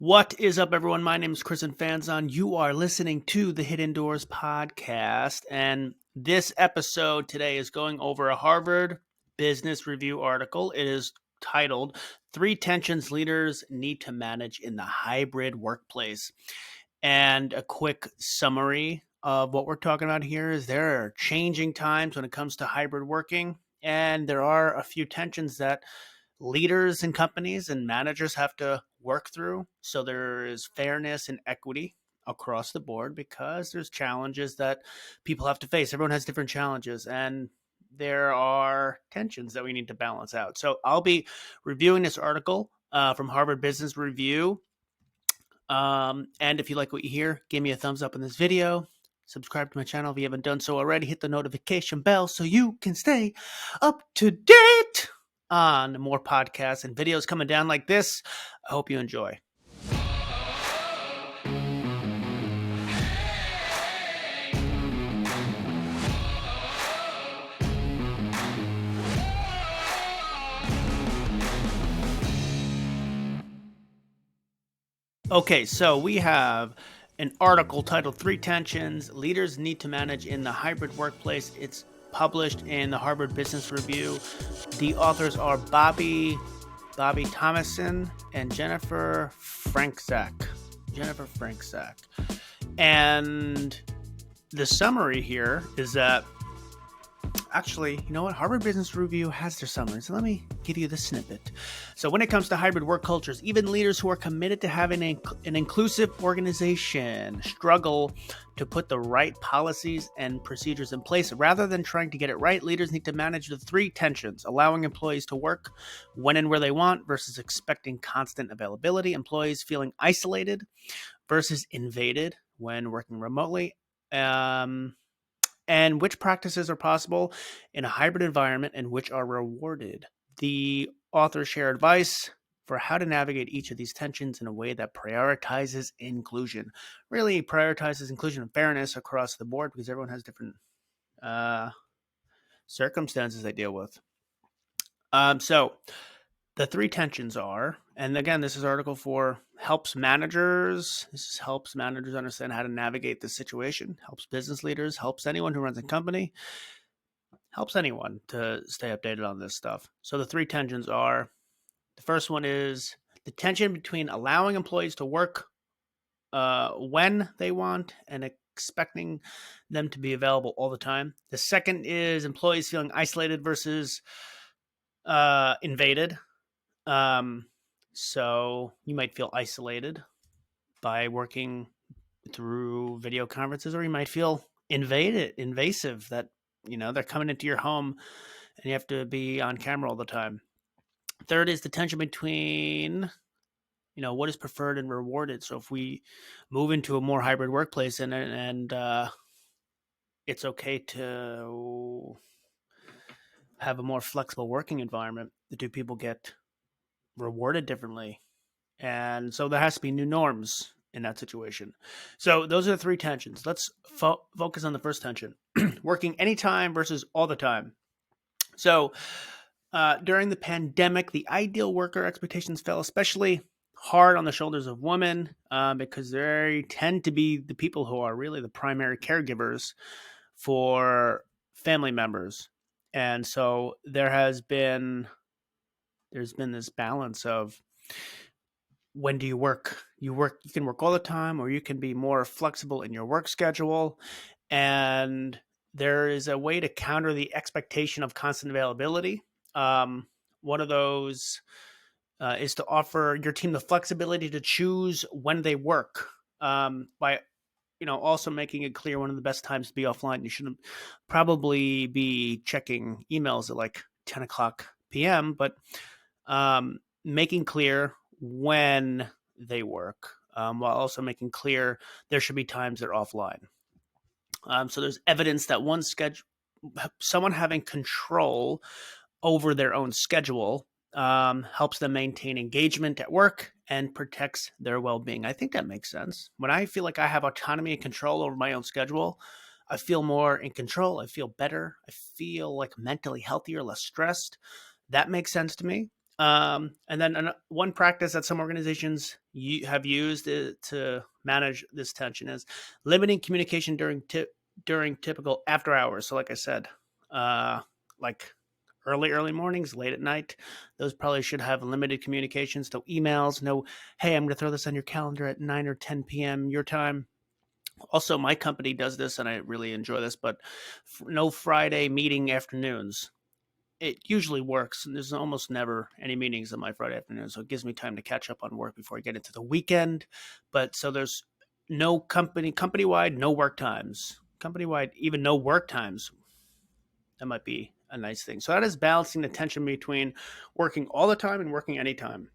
What is up, everyone? My name is Chris Fanzon. You are listening to the Hidden Doors podcast, and this episode today is going over a Harvard Business Review article. It is titled Three Tensions Leaders Need to Manage in the Hybrid Workplace. And a quick summary of what we're talking about here is there are changing times when it comes to hybrid working, and there are a few tensions that leaders in companies and managers have to work through. So there is fairness and equity across the board because there's challenges that people have to face. Everyone has different challenges, and there are tensions that we need to balance out. So I'll be reviewing this article from Harvard Business Review. And if you like what you hear, give me a thumbs up in this video. Subscribe to my channel if you haven't done so already. Hit the notification bell so you can stay up to date on more podcasts and videos coming down like this. I hope you enjoy. Okay, so we have an article titled Three Tensions Leaders Need to Manage in the Hybrid Workplace. It's published in the Harvard Business Review. The authors are Bobby Thomason and Jennifer Franksack. And the summary here is that actually, you know what? Harvard Business Review has their summary, so let me give you the snippet. So when it comes to hybrid work cultures, even leaders who are committed to having an inclusive organization struggle to put the right policies and procedures in place. Rather than trying to get it right, leaders need to manage the three tensions: allowing employees to work when and where they want versus expecting constant availability, employees feeling isolated versus invaded when working remotely, and which practices are possible in a hybrid environment and which are rewarded. The authors share advice for how to navigate each of these tensions in a way that prioritizes inclusion. Really prioritizes inclusion and fairness across the board because everyone has different circumstances they deal with. So the three tensions are, and again, this is article 4, helps managers understand how to navigate this situation, helps business leaders, helps anyone who runs a company, helps anyone to stay updated on this stuff. So the three tensions are, the first one is the tension between allowing employees to work when they want and expecting them to be available all the time. The second is employees feeling isolated versus invaded. So you might feel isolated by working through video conferences, or you might feel invasive that, they're coming into your home and you have to be on camera all the time. Third is the tension between, what is preferred and rewarded. So if we move into a more hybrid workplace and it's okay to have a more flexible working environment, do people get rewarded differently? And so there has to be new norms in that situation. So those are the three tensions. Let's focus on the first tension, working anytime versus all the time. So during the pandemic, the ideal worker expectations fell especially hard on the shoulders of women because they tend to be the people who are really the primary caregivers for family members. And so there's been this balance of, when do you work? You can work all the time, or you can be more flexible in your work schedule. And there is a way to counter the expectation of constant availability. One of those is to offer your team the flexibility to choose when they work, by also making it clear one of the best times to be offline. You shouldn't probably be checking emails at like 10 o'clock p.m., but making clear when they work, while also making clear there should be times they're offline. So there's evidence that someone having control over their own schedule helps them maintain engagement at work and protects their well-being. I think that makes sense. When I feel like I have autonomy and control over my own schedule, I feel more in control. I feel better. I feel like mentally healthier, less stressed. That makes sense to me. And then one practice that some organizations you have used it to manage this tension is limiting communication during typical after hours. So, like I said, like early mornings, late at night, those probably should have limited communications. No emails. No, hey, I'm going to throw this on your calendar at 9 or 10 p.m. your time. Also, my company does this, and I really enjoy this. But no Friday meeting afternoons. It usually works, and there's almost never any meetings on my Friday afternoon, so it gives me time to catch up on work before I get into the weekend. But so there's no company wide, no work times. Company wide, even no work times. That might be a nice thing. So that is balancing the tension between working all the time and working anytime.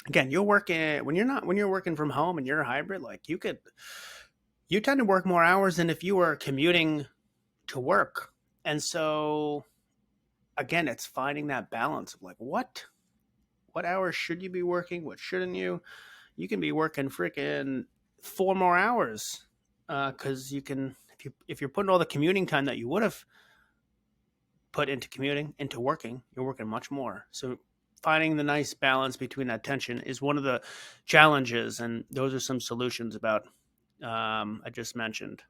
Again, you're working when you're working from home and you're a hybrid, like you tend to work more hours than if you were commuting to work. And so again, it's finding that balance of like what hours should you be working? What shouldn't you? You can be working freaking 4 more hours because you can if you're putting all the commuting time that you would have put into commuting into working, you're working much more. So finding the nice balance between that tension is one of the challenges, and those are some solutions about I just mentioned.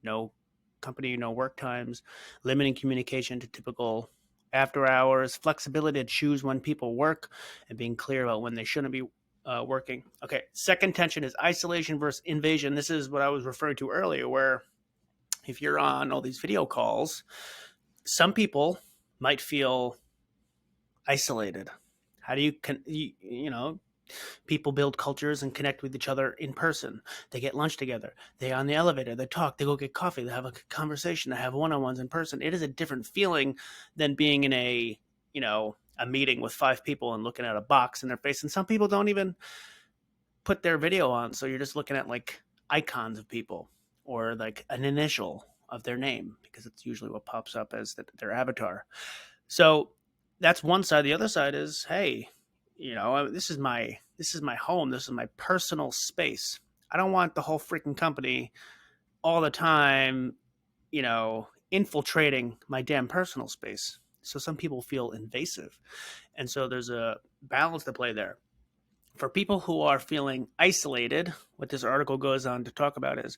No company, no work times, limiting communication to typical after hours, flexibility to choose when people work, and being clear about when they shouldn't be working. Okay, second tension is isolation versus invasion. This is what I was referring to earlier, where if you're on all these video calls, some people might feel isolated. How do you know, people build cultures and connect with each other in person. They get lunch together. They on the elevator. They talk. They go get coffee. They have a conversation. They have one-on-ones in person. It is a different feeling than being in a meeting with five people and looking at a box in their face. And some people don't even put their video on, so you're just looking at like icons of people or like an initial of their name because it's usually what pops up as their avatar. So that's one side. The other side is, hey, this is my home. This is my personal space. I don't want the whole freaking company all the time, infiltrating my damn personal space. So some people feel invasive. And so there's a balance to play there. For people who are feeling isolated, what this article goes on to talk about is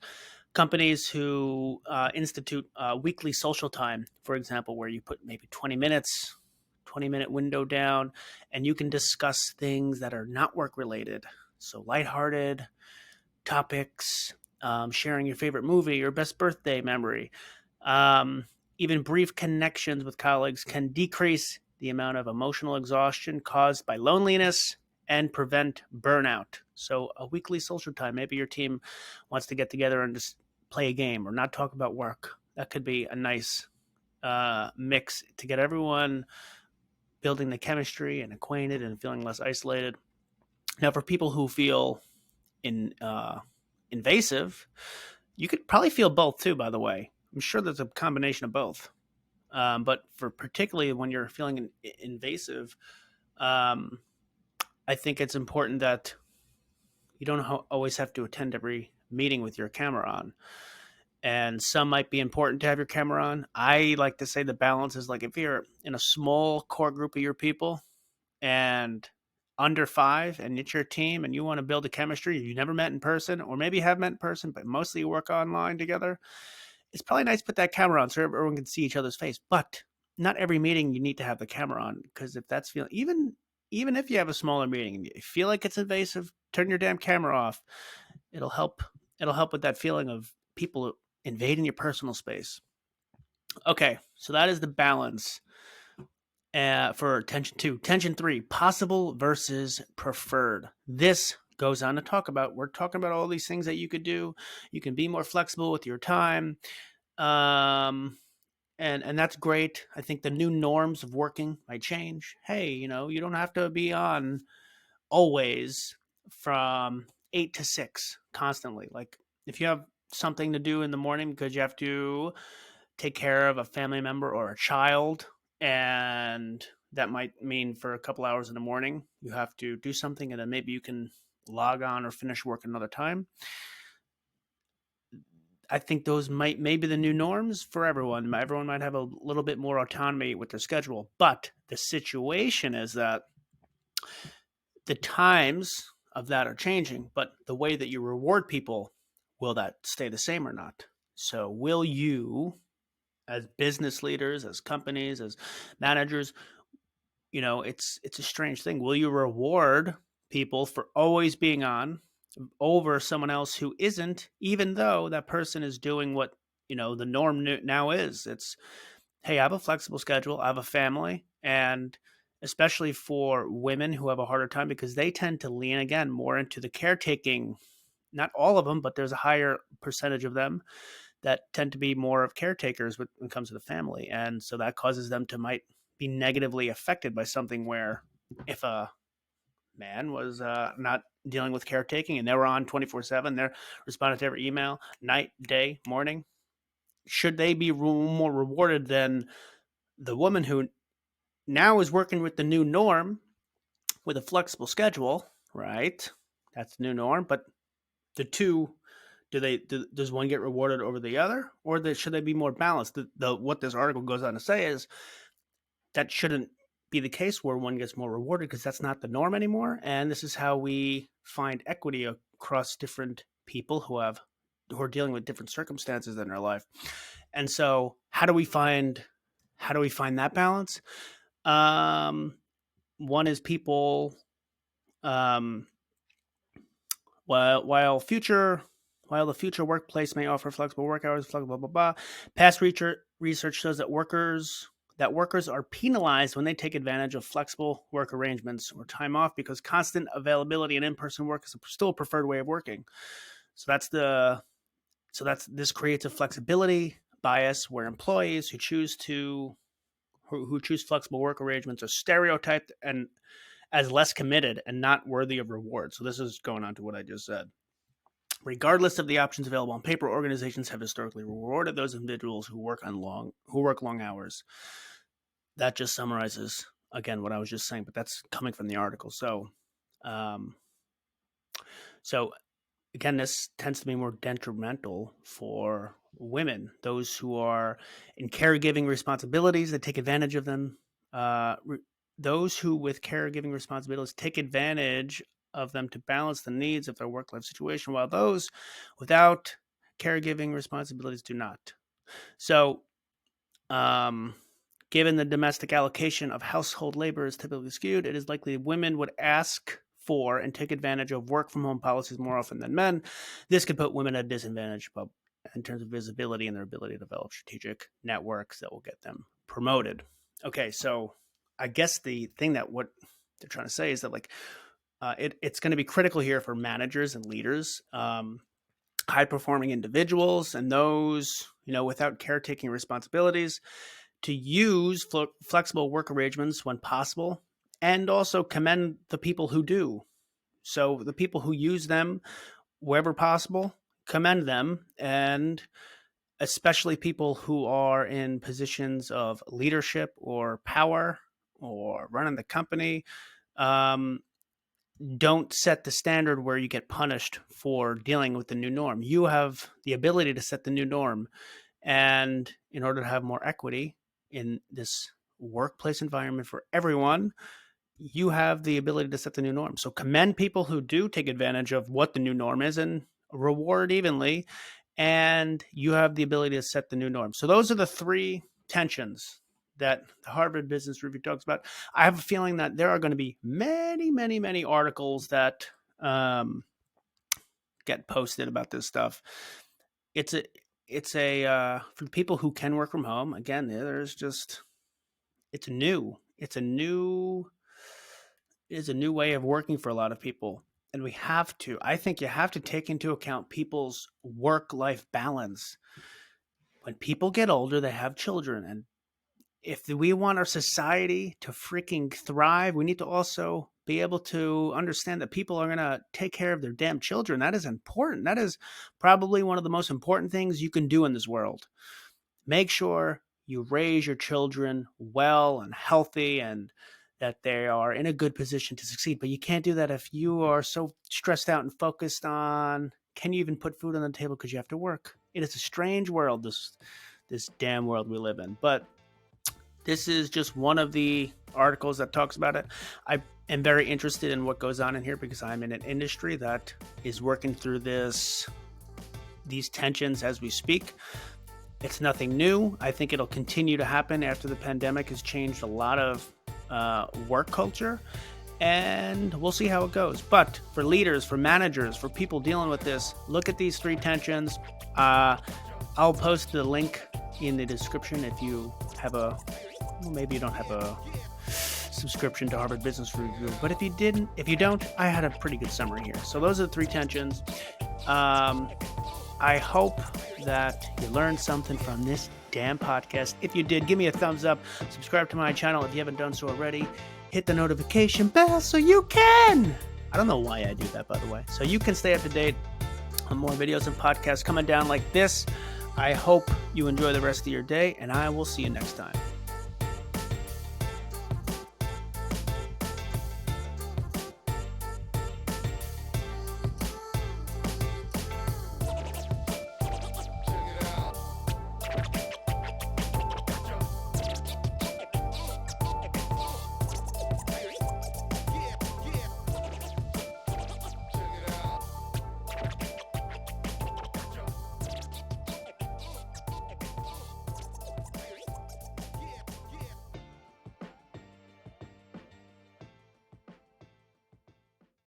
companies who institute weekly social time, for example, where you put maybe 20 minutes, 20-minute window down, and you can discuss things that are not work related. So lighthearted topics, sharing your favorite movie, your best birthday memory. Um, Even brief connections with colleagues can decrease the amount of emotional exhaustion caused by loneliness and prevent burnout. So, a weekly social time, maybe your team wants to get together and just play a game or not talk about work. That could be a nice mix to get everyone building the chemistry and acquainted and feeling less isolated. Now, for people who feel invasive, you could probably feel both too. By the way, I'm sure there's a combination of both. But for particularly when you're feeling invasive, um, I think it's important that you don't always have to attend every meeting with your camera on. And some might be important to have your camera on. I like to say the balance is like if you're in a small core group of your people and under five and it's your team and you want to build a chemistry you never met in person, or maybe have met in person, but mostly you work online together, it's probably nice to put that camera on so everyone can see each other's face. But not every meeting you need to have the camera on, because if that's feeling even if you have a smaller meeting and you feel like it's invasive, turn your damn camera off. It'll help. It'll help with that feeling of people invading your personal space. Okay, so that is the balance for tension two. Tension three, possible versus preferred. This goes on to talk about, we're talking about all these things that you could do. You can be more flexible with your time. And that's great. I think the new norms of working might change. Hey, you don't have to be on always from 8 to 6 constantly. Like if you have something to do in the morning because you have to take care of a family member or a child, and that might mean for a couple hours in the morning you have to do something, and then maybe you can log on or finish work another time. I think those may be the new norms for everyone. Everyone might have a little bit more autonomy with their schedule, but the situation is that the times of that are changing, but the way that you reward people, will that stay the same or not? So will you, as business leaders, as companies, as managers, it's a strange thing. Will you reward people for always being on over someone else who isn't, even though that person is doing what, the norm now is? It's, hey, I have a flexible schedule, I have a family, and especially for women who have a harder time because they tend to lean again more into the caretaking. Not all of them, but there's a higher percentage of them that tend to be more of caretakers when it comes to the family. And so that causes them to might be negatively affected by something where if a man was not dealing with caretaking and they were on 24/7, they're responding to every email, night, day, morning, should they be more rewarded than the woman who now is working with the new norm with a flexible schedule, right? That's the new norm. But the two, does one get rewarded over the other, or should they be more balanced? What this article goes on to say is that shouldn't be the case where one gets more rewarded because that's not the norm anymore. And this is how we find equity across different people who are dealing with different circumstances in their life. And so how do we find that balance? One is people, while the future workplace may offer flexible work hours, flexible blah blah blah. Past research shows that workers are penalized when they take advantage of flexible work arrangements or time off because constant availability and in-person work is still a preferred way of working. So this creates a flexibility bias where employees who choose flexible work arrangements are stereotyped and as less committed and not worthy of reward. So this is going on to what I just said. Regardless of the options available on paper, organizations have historically rewarded those individuals who work long hours. That just summarizes again what I was just saying, but that's coming from the article. So again, this tends to be more detrimental for women, those who are in caregiving responsibilities that take advantage of them. Those who with caregiving responsibilities take advantage of them to balance the needs of their work-life situation, while those without caregiving responsibilities do not. So, given the domestic allocation of household labor is typically skewed, it is likely women would ask for and take advantage of work-from-home policies more often than men. This could put women at a disadvantage in terms of visibility and their ability to develop strategic networks that will get them promoted. Okay, so I guess the thing that what they're trying to say is that it's going to be critical here for managers and leaders, high-performing individuals, and those without caretaking responsibilities to use flexible work arrangements when possible, and also commend the people who do. So the people who use them wherever possible, commend them, and especially people who are in positions of leadership or power or running the company. Don't set the standard where you get punished for dealing with the new norm. You have the ability to set the new norm. And in order to have more equity in this workplace environment for everyone, you have the ability to set the new norm. So commend people who do take advantage of what the new norm is and reward evenly. And you have the ability to set the new norm. So those are the three tensions that the Harvard Business Review talks about. I have a feeling that there are going to be many, many, many articles that get posted about this stuff. It's a for people who can work from home. Again, it's new. It's a new way of working for a lot of people. And I think you have to take into account people's work-life balance. When people get older, they have children. And if we want our society to freaking thrive, we need to also be able to understand that people are going to take care of their damn children. That is important. That is probably one of the most important things you can do in this world. Make sure you raise your children well and healthy and that they are in a good position to succeed. But you can't do that if you are so stressed out and focused on, can you even put food on the table because you have to work? It is a strange world, this damn world we live in. But this is just one of the articles that talks about it. I am very interested in what goes on in here because I'm in an industry that is working through these tensions as we speak. It's nothing new. I think it'll continue to happen after the pandemic has changed a lot of work culture, and we'll see how it goes. But for leaders, for managers, for people dealing with this, look at these 3 tensions. I'll post the link in the description if you have maybe you don't have a subscription to Harvard Business Review, but if you don't, I had a pretty good summary here. So those are the 3 tensions. I hope that you learned something from this damn podcast. If you did, give me a thumbs up. Subscribe to my channel if you haven't done so already. Hit the notification bell so you can. I don't know why I do that, by the way. So you can stay up to date on more videos and podcasts coming down like this. I hope you enjoy the rest of your day, and I will see you next time.